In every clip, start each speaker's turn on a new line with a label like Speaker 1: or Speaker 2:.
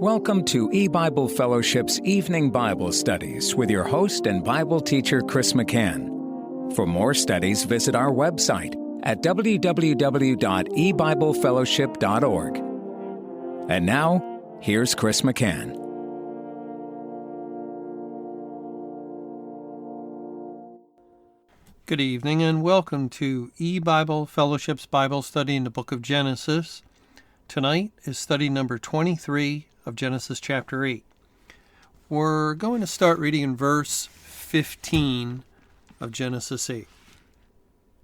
Speaker 1: Welcome to E-Bible Fellowship's Evening Bible Studies with your host and Bible teacher, Chris McCann. For more studies, visit our website at www.ebiblefellowship.org. And now, here's Chris McCann.
Speaker 2: Good evening and welcome to E-Bible Fellowship's Bible study in the book of Genesis. Tonight is study number 23 of Genesis chapter 8. We're going to start reading in verse 15 of Genesis 8.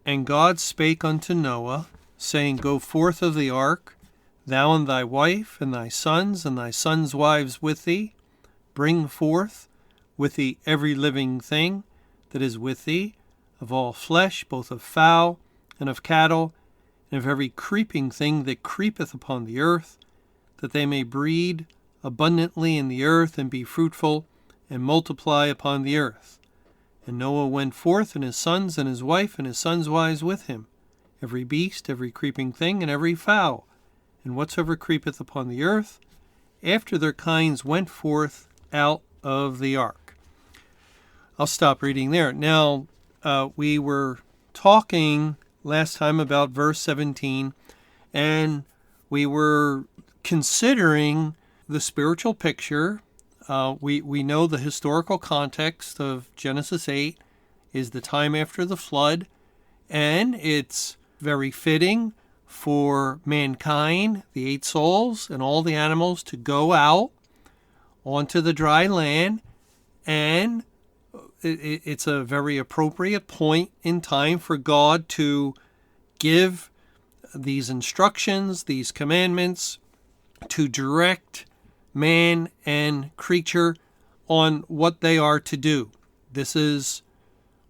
Speaker 2: And God spake unto Noah, saying, Go forth of the ark, thou and thy wife, and thy sons' wives with thee. Bring forth with thee every living thing that is with thee, of all flesh, both of fowl and of cattle, and of every creeping thing that creepeth upon the earth, that they may breed abundantly in the earth, and be fruitful, and multiply upon the earth. And Noah went forth, and his sons, and his wife, and his sons' wives with him, every beast, every creeping thing, and every fowl, and whatsoever creepeth upon the earth, after their kinds went forth out of the ark. I'll stop reading there. Now, we were talking last time about verse 17, and we were considering the spiritual picture. We know the historical context of Genesis 8 is the time after the flood, and it's very fitting for mankind, the 8 souls, and all the animals to go out onto the dry land, and it's a very appropriate point in time for God to give these instructions, these commandments, to direct man and creature on what they are to do. This is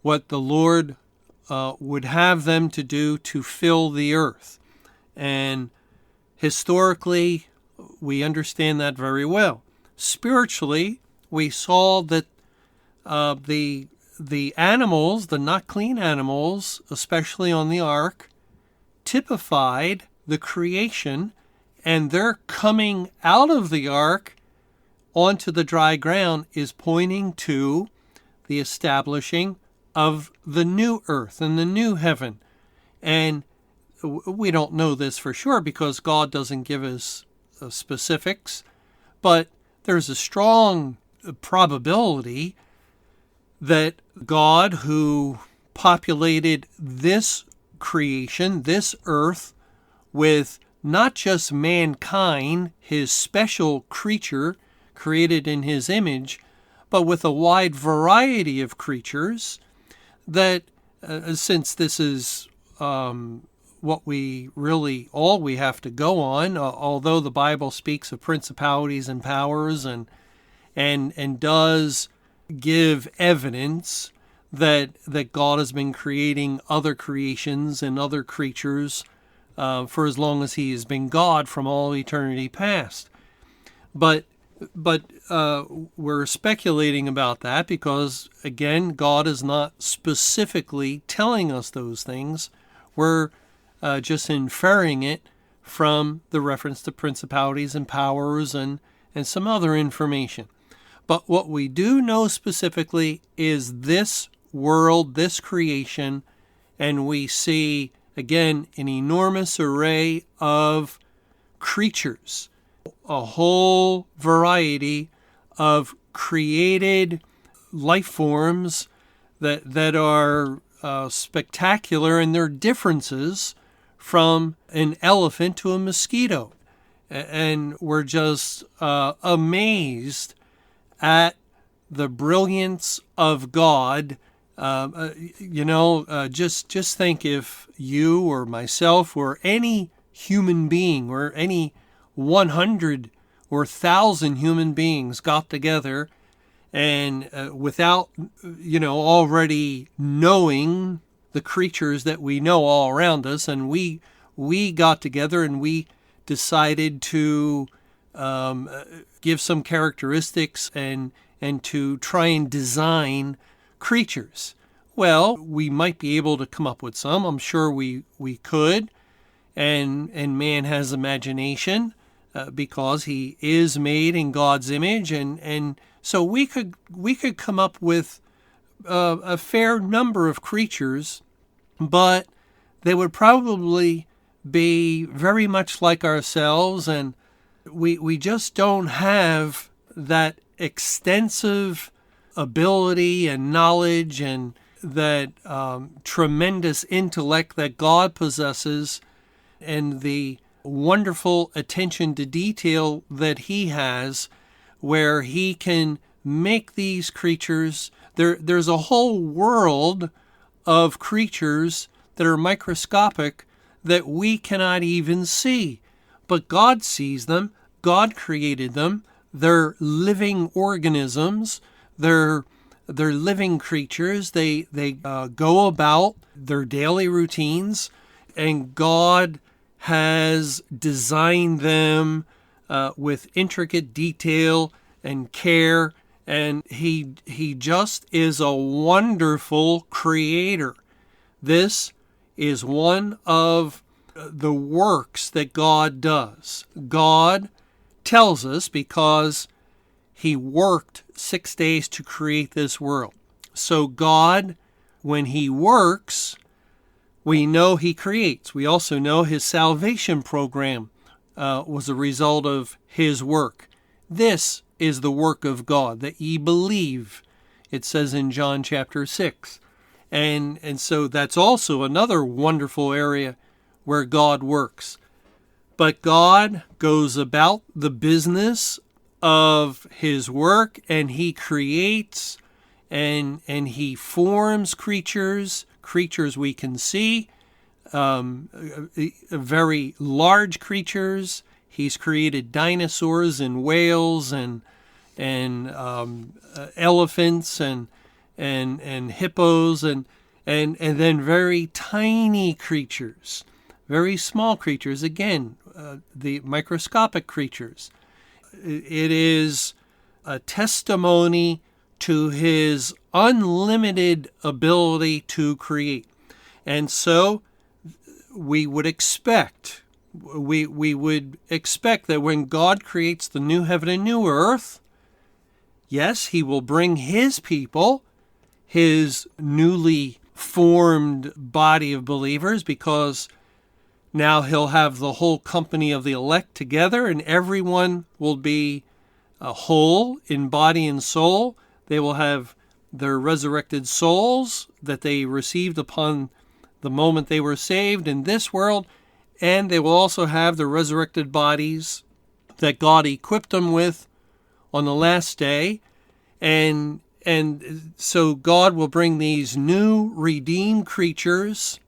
Speaker 2: what the Lord would have them to do to fill the earth. And historically, we understand that very well. Spiritually, we saw that the animals, the not clean animals, especially on the ark, typified the creation, and their coming out of the ark onto the dry ground is pointing to the establishing of the new earth and the new heaven. And we don't know this for sure because God doesn't give us specifics, but there's a strong probability that God, who populated this creation, this earth, with not just mankind, his special creature created in his image, but with a wide variety of creatures, that since this is what we really, all we have to go on, although the Bible speaks of principalities and powers and does give evidence that God has been creating other creations and other creatures for as long as he has been God from all eternity past. But we're speculating about that because, again, God is not specifically telling us those things. We're just inferring it from the reference to principalities and powers and some other information. But what we do know specifically is this world, this creation, and we see, again, an enormous array of creatures, a whole variety of created life forms that are spectacular in their differences from an elephant to a mosquito. And we're just amazed at the brilliance of God. Just think if you or myself or any human being or any 100 or 1,000 human beings got together and without, already knowing the creatures that we know all around us, and we got together and we decided to give some characteristics and to try and design creatures. Well, we might be able to come up with some. I'm sure we could. And man has imagination. because he is made in God's image, and so we could come up with a fair number of creatures, but they would probably be very much like ourselves, and we just don't have that extensive ability and knowledge and that tremendous intellect that God possesses, and the wonderful attention to detail that he has, where he can make these creatures. There's a whole world of creatures that are microscopic that we cannot even see. But God sees them. God created them. They're living organisms. They're living creatures. They go about their daily routines, and God has designed them with intricate detail and care, and he just is a wonderful creator. This is one of the works that God does. God tells us because he worked 6 days to create this world. So God, when he works, we know he creates. We also know his salvation program was a result of his work. This is the work of God, that ye believe, it says in John chapter 6. And so that's also another wonderful area where God works. But God goes about the business of his work, and he creates and he forms creatures we can see, very large creatures. He's created dinosaurs and whales and elephants and hippos and then very tiny creatures, very small creatures. Again, the microscopic creatures. It is a testimony to his unlimited ability to create. And so we would expect that when God creates the new heaven and new earth, yes, he will bring his people, his newly formed body of believers, because now he'll have the whole company of the elect together, and everyone will be whole in body and soul. They will have their resurrected souls that they received upon the moment they were saved in this world, and they will also have the resurrected bodies that God equipped them with on the last day. And so God will bring these new redeemed creatures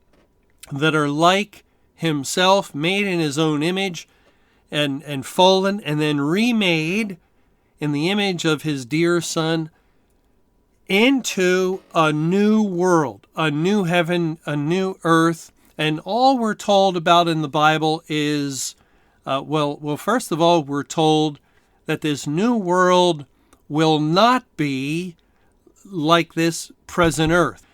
Speaker 2: that are like himself, made in his own image and fallen, and then remade in the image of his dear Son, into a new world, a new heaven, a new earth. And all we're told about in the Bible is, first of all, we're told that this new world will not be like this present earth.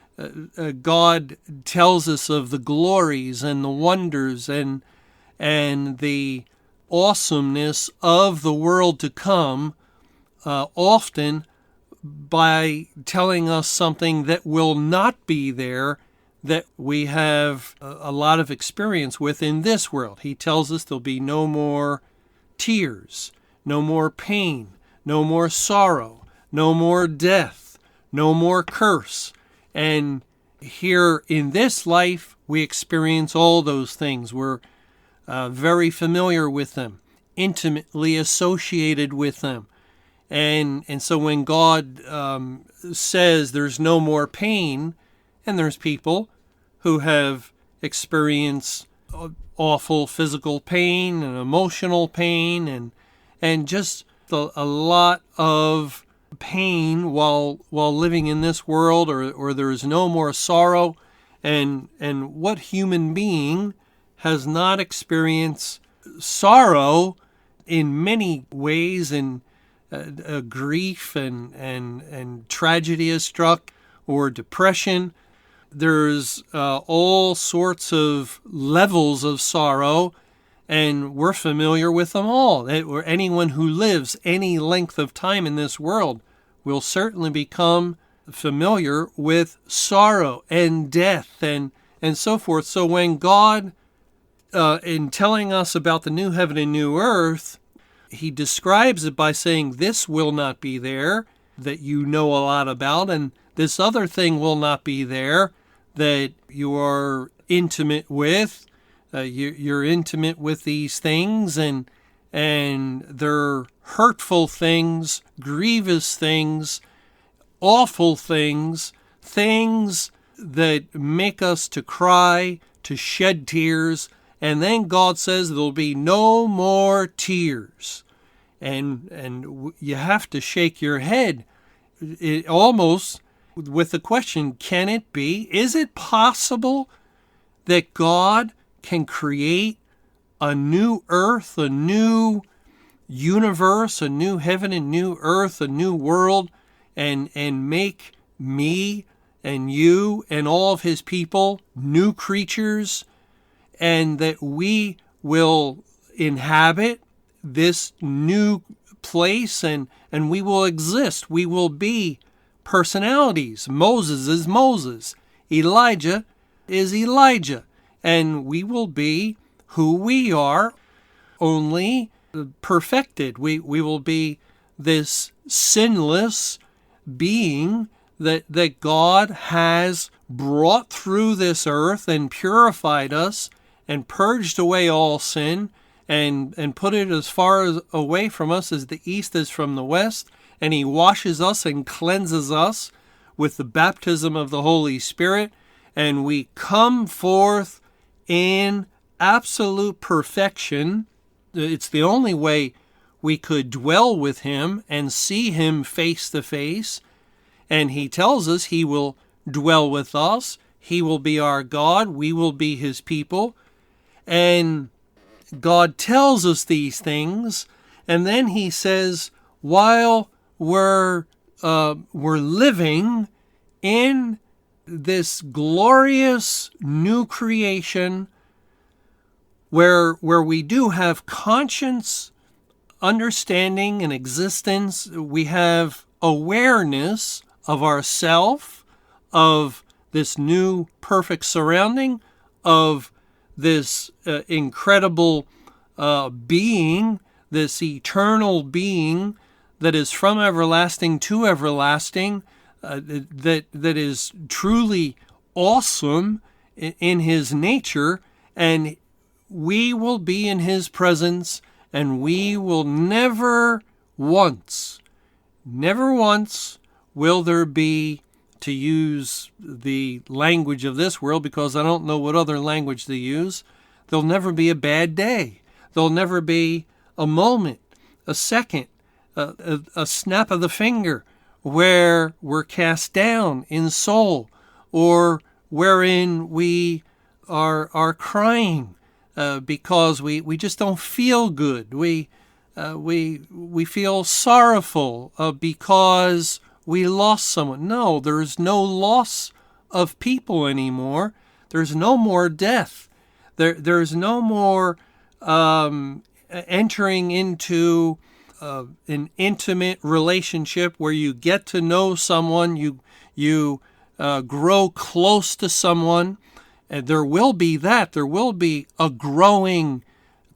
Speaker 2: God tells us of the glories and the wonders and the awesomeness of the world to come, often by telling us something that will not be there, that we have a lot of experience with in this world. He tells us there'll be no more tears, no more pain, no more sorrow, no more death, no more curse. And here in this life, we experience all those things. We're very familiar with them, intimately associated with them. And so when God says there's no more pain, and there's people who have experienced awful physical pain and emotional pain and just a lot of pain while living in this world, or there is no more sorrow, and what human being has not experienced sorrow in many ways, and grief and tragedy has struck, or depression. There's all sorts of levels of sorrow, and we're familiar with them all. Or anyone who lives any length of time in this world will certainly become familiar with sorrow and death and so forth. So when God, in telling us about the new heaven and new earth, he describes it by saying this will not be there, that you know a lot about, and this other thing will not be there, that you are intimate with. You're intimate with these things, and they're hurtful things, grievous things, awful things, things that make us to cry, to shed tears. And then God says there'll be no more tears. And you have to shake your head almost with the question, can it be? Is it possible that God can create a new earth, a new universe, a new heaven and new earth, a new world, and make me and you and all of his people new creatures, and that we will inhabit this new place and we will exist. We will be personalities. Moses is Moses. Elijah is Elijah. And we will be who we are, only perfected. We will be this sinless being that God has brought through this earth and purified us and purged away all sin and put it as far away from us as the east is from the west. And he washes us and cleanses us with the baptism of the Holy Spirit. And we come forth in absolute perfection. It's the only way we could dwell with him and see him face to face. And he tells us he will dwell with us. He will be our God. We will be his people. And God tells us these things. And then he says, while we're living in this glorious new creation where we do have conscious understanding and existence, we have awareness of ourself, of this new perfect surrounding, of this incredible being, this eternal being that is from everlasting to everlasting, that is truly awesome in his nature, and we will be in his presence, and we will never once will there be, to use the language of this world, because I don't know what other language they use, there'll never be a bad day. There'll never be a moment, a second, a snap of the finger where we're cast down in soul, or wherein we are crying because we just don't feel good. We feel sorrowful because we lost someone. No, there's no loss of people anymore. There's no more death. There's no more entering into an intimate relationship where you get to know someone, you grow close to someone. And there will be that. There will be a growing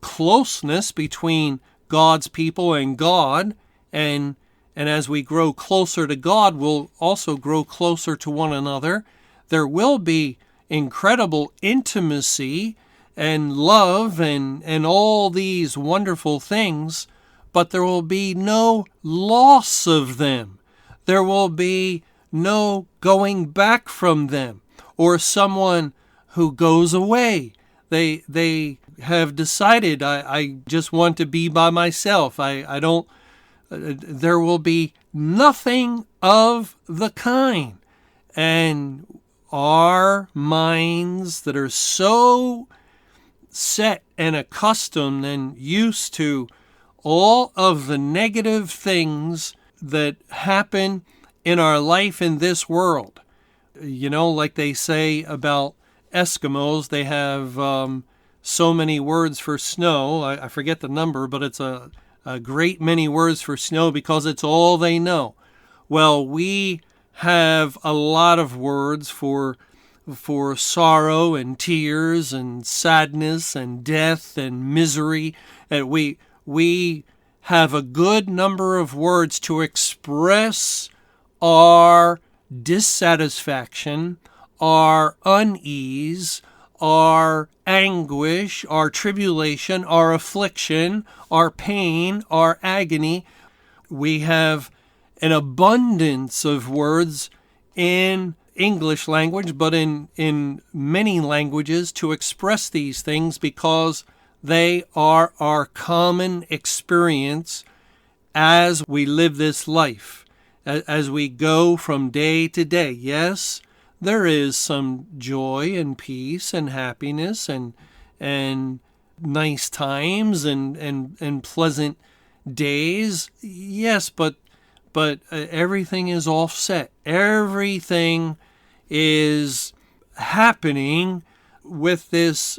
Speaker 2: closeness between God's people and God, and as we grow closer to God, we'll also grow closer to one another. There will be incredible intimacy and love and all these wonderful things, but there will be no loss of them. There will be no going back from them, or someone who goes away. They have decided, I just want to be by myself. I don't, there will be nothing of the kind. And our minds that are so set and accustomed and used to all of the negative things that happen in our life in this world. You know, like they say about Eskimos, they have so many words for snow. I forget the number, but it's a great many words for snow because it's all they know. Well, we have a lot of words for sorrow and tears and sadness and death and misery. And we have a good number of words to express our dissatisfaction, our unease, our anguish, our tribulation, our affliction, our pain, our agony. We have an abundance of words in English language, but in many languages to express these things because they are our common experience as we live this life, as we go from day to day. Yes, there is some joy and peace and happiness and nice times and pleasant days. Yes, but everything is offset. Everything is happening with this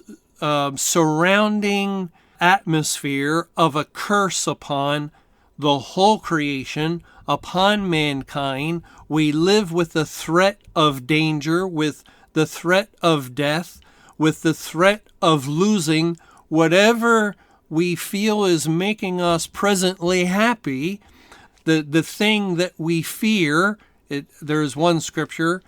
Speaker 2: surrounding atmosphere of a curse upon the whole creation, upon mankind. We live with the threat of danger, with the threat of death, with the threat of losing whatever we feel is making us presently happy. The thing that we fear, there's one scripture,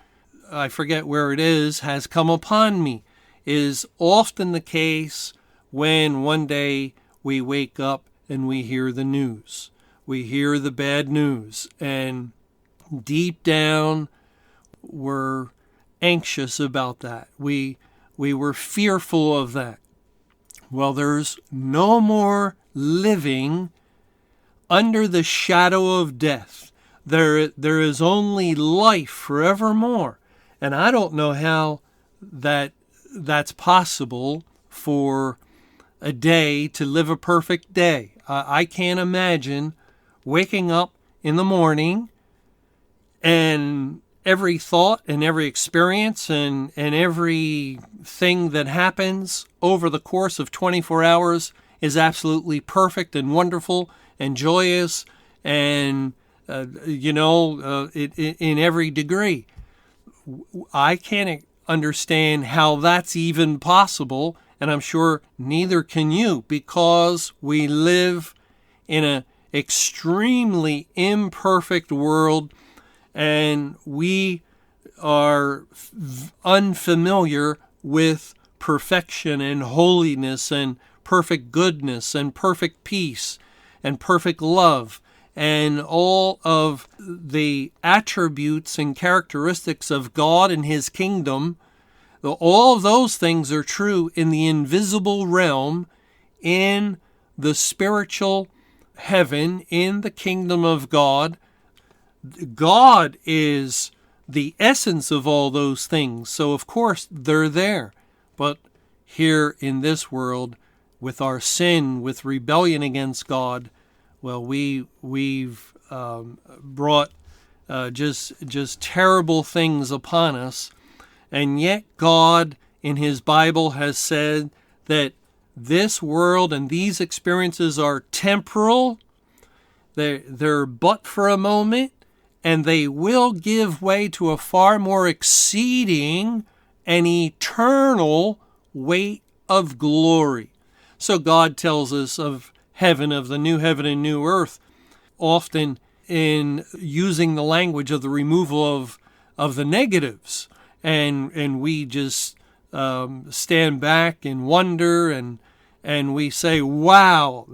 Speaker 2: I forget where it is, has come upon me, is often the case when one day we wake up and we hear the news. We hear the bad news, and deep down we're anxious about that. We were fearful of that. Well, there's no more living under the shadow of death. There is only life forevermore. And I don't know how that's possible for a day to live a perfect day. I can't imagine waking up in the morning and every thought and every experience and everything that happens over the course of 24 hours is absolutely perfect and wonderful and joyous and, in every degree. I can't understand how that's even possible, and I'm sure neither can you, because we live in an extremely imperfect world, and we are unfamiliar with perfection and holiness and perfect goodness and perfect peace and perfect love and all of the attributes and characteristics of God and His kingdom. All of those things are true in the invisible realm, in the spiritual heaven, in the kingdom of God. God is the essence of all those things. So, of course, they're there. But here in this world, with our sin, with rebellion against God, well, we've brought just terrible things upon us. And yet God, in His Bible, has said that this world and these experiences are temporal. They're but for a moment, and they will give way to a far more exceeding and eternal weight of glory. So God tells us of heaven, of the new heaven and new earth, often in using the language of the removal of the negatives. And we just stand back and wonder, and we say, wow,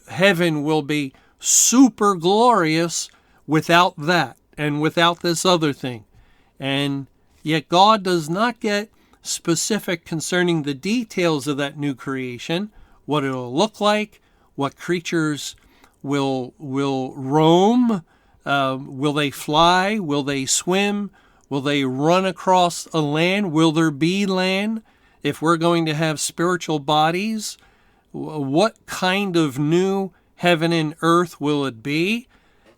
Speaker 2: heaven will be super glorious without that and without this other thing. And yet God does not get specific concerning the details of that new creation, what it'll look like, what creatures will roam, will they fly, will they swim, will they run across a land, will there be land? If we're going to have spiritual bodies, what kind of new heaven and earth will it be?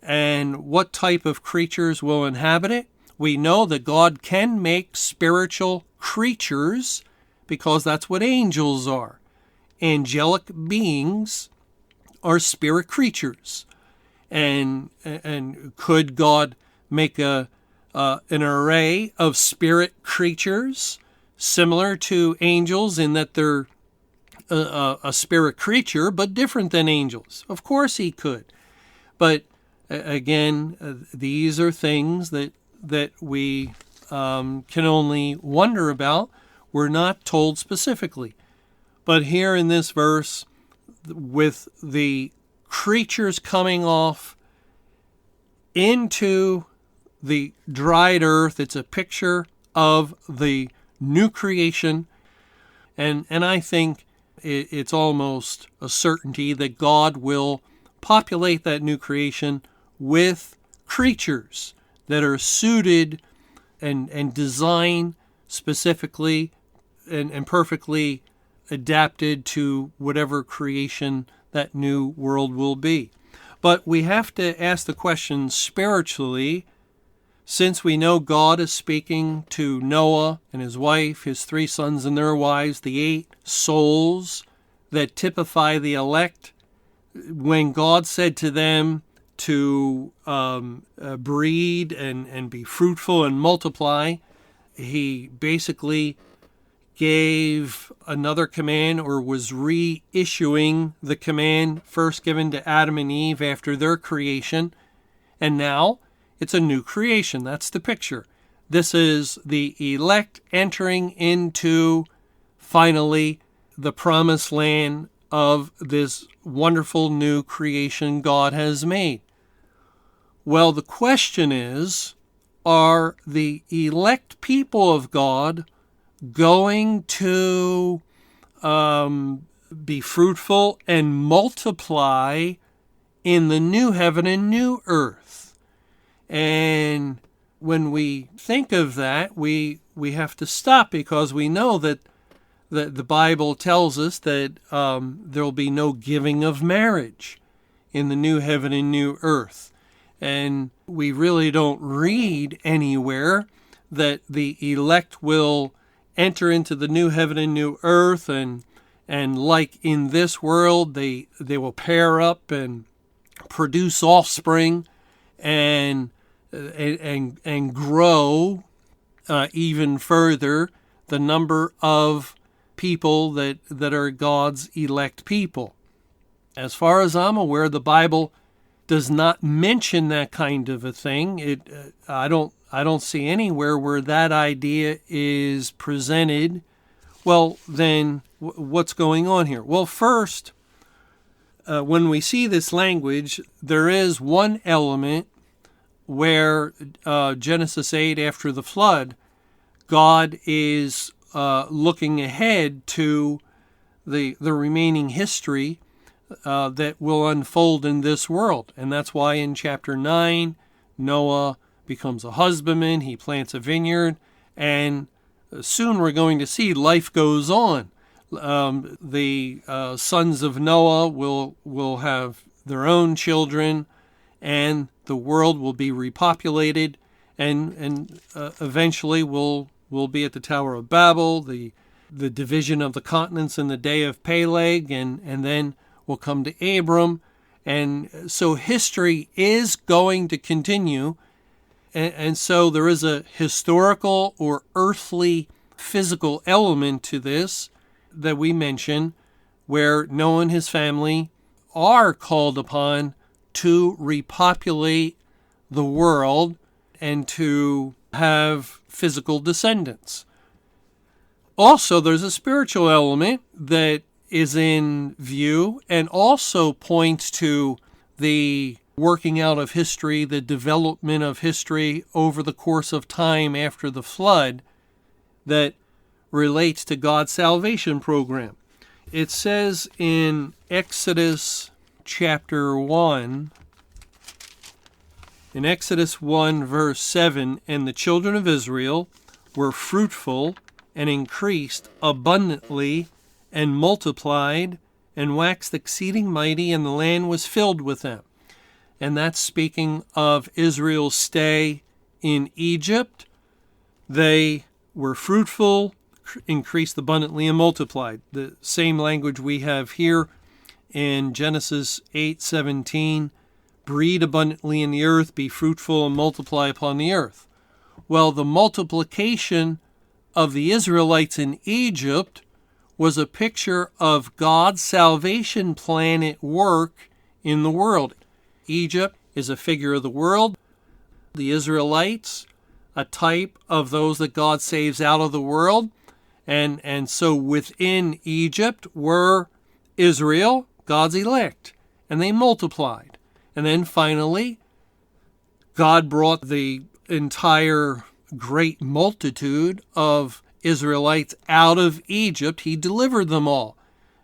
Speaker 2: And what type of creatures will inhabit it? We know that God can make spiritual creatures because that's what angels are. angelic beings are spirit creatures. And could God make an array of spirit creatures similar to angels in that they're a spirit creature, but different than angels? Of course he could. But again, these are things that we can only wonder about. We're not told specifically. But here in this verse, with the creatures coming off into the dried earth, it's a picture of the new creation. And I think it's almost a certainty that God will populate that new creation with creatures that are suited and designed specifically and perfectly adapted to whatever creation that new world will be. But we have to ask the question spiritually, since we know God is speaking to Noah and his wife, his 3 sons and their wives, the 8 souls that typify the elect. When God said to them to breed and be fruitful and multiply, he basically gave another command, or was reissuing the command first given to Adam and Eve after their creation. And now it's a new creation. That's the picture. This is the elect entering into, finally, the promised land of this wonderful new creation God has made. Well, the question is, are the elect people of God going to be fruitful and multiply in the new heaven and new earth? And when we think of that, we have to stop, because we know that the Bible tells us that there will be no giving of marriage in the new heaven and new earth. And we really don't read anywhere that the elect will enter into the new heaven and new earth, and like in this world, they will pair up and produce offspring and grow even further the number of people that are God's elect people. As far as I'm aware, the Bible does not mention that kind of a thing. I don't see anywhere where that idea is presented. Well, then what's going on here? Well, first, when we see this language, there is one element where Genesis 8, after the flood, God is looking ahead to the remaining history that will unfold in this world. And that's why in chapter 9, Noah becomes a husbandman, he plants a vineyard, and soon we're going to see life goes on. The sons of Noah will have their own children, and the world will be repopulated, and eventually we'll be at the Tower of Babel, the division of the continents in the day of Peleg, and then we'll come to Abram. And so history is going to continue. And so there is a historical or earthly physical element to this that we mention, where Noah and his family are called upon to repopulate the world and to have physical descendants. Also, there's a spiritual element that is in view and also points to the working out of history, the development of history over the course of time after the flood, that relates to God's salvation program. It says in Exodus chapter 1, in Exodus 1 verse 7, "And the children of Israel were fruitful and increased abundantly and multiplied and waxed exceeding mighty, and the land was filled with them." And that's speaking of Israel's stay in Egypt. They were fruitful, increased abundantly and multiplied. The same language we have here in Genesis 8:17, breed abundantly in the earth, be fruitful and multiply upon the earth. Well, the multiplication of the Israelites in Egypt was a picture of God's salvation plan at work in the world. Egypt is a figure of the world. The Israelites, a type of those that God saves out of the world. And so within Egypt were Israel, God's elect, and they multiplied. And then finally, God brought the entire great multitude of Israelites out of Egypt. He delivered them all.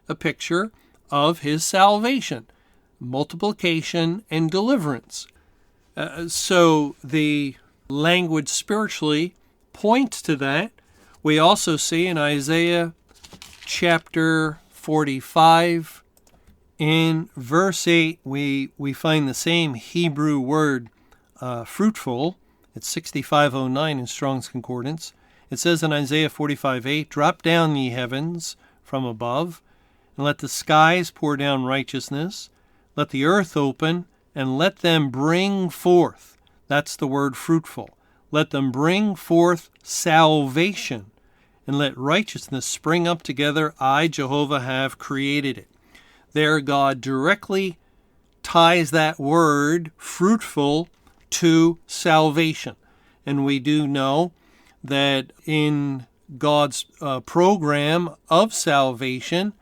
Speaker 2: A picture of his salvation, multiplication and deliverance. So the language spiritually points to that. We also see in Isaiah chapter 45, in verse 8, we find the same Hebrew word, fruitful. It's 6509 in Strong's Concordance. It says in Isaiah 45:8, drop down, ye heavens, from above, and let the skies pour down righteousness. Let the earth open, and let them bring forth. That's the word fruitful. Let them bring forth salvation, and let righteousness spring up together. I, Jehovah, have created it. There, God directly ties that word, fruitful, to salvation. And we do know that in God's program of salvation,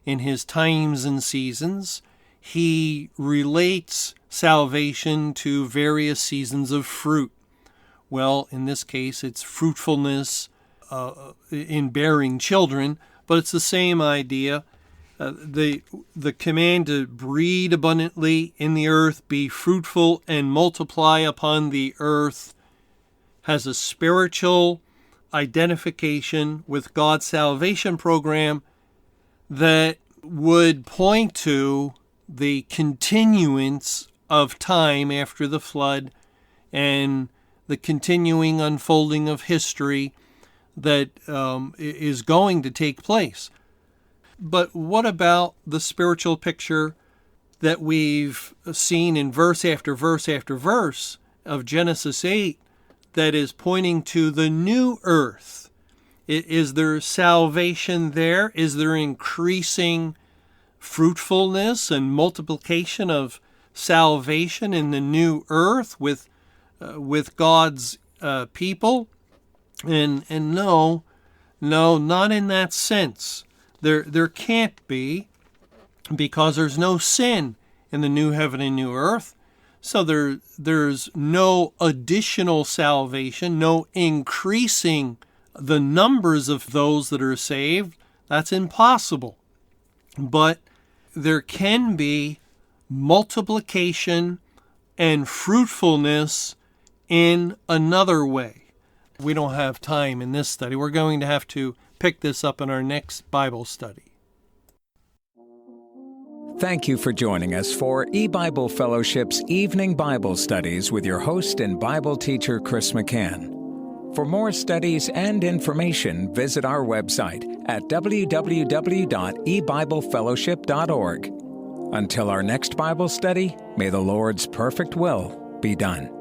Speaker 2: in his times and seasons, he relates salvation to various seasons of fruit. Well, in this case, it's fruitfulness in bearing children, but it's the same idea. The command to breed abundantly in the earth, be fruitful and multiply upon the earth, has a spiritual identification with God's salvation program that would point to the continuance of time after the flood and the continuing unfolding of history that is going to take place. But what about the spiritual picture that we've seen in verse after verse after verse of Genesis 8 that is pointing to the new earth? Is there salvation there? Is there increasing fruitfulness and multiplication of salvation in the new earth with God's people? And no, not in that sense. There can't be, because there's no sin in the new heaven and new earth. So there's no additional salvation, no increasing the numbers of those that are saved. That's impossible. But there can be multiplication and fruitfulness in another way. We don't have time in this study. We're going to have to pick this up in our next Bible study.
Speaker 1: Thank you for joining us for eBible Fellowship's Evening Bible Studies with your host and Bible teacher, Chris McCann. For more studies and information, visit our website at www.ebiblefellowship.org. Until our next Bible study, may the Lord's perfect will be done.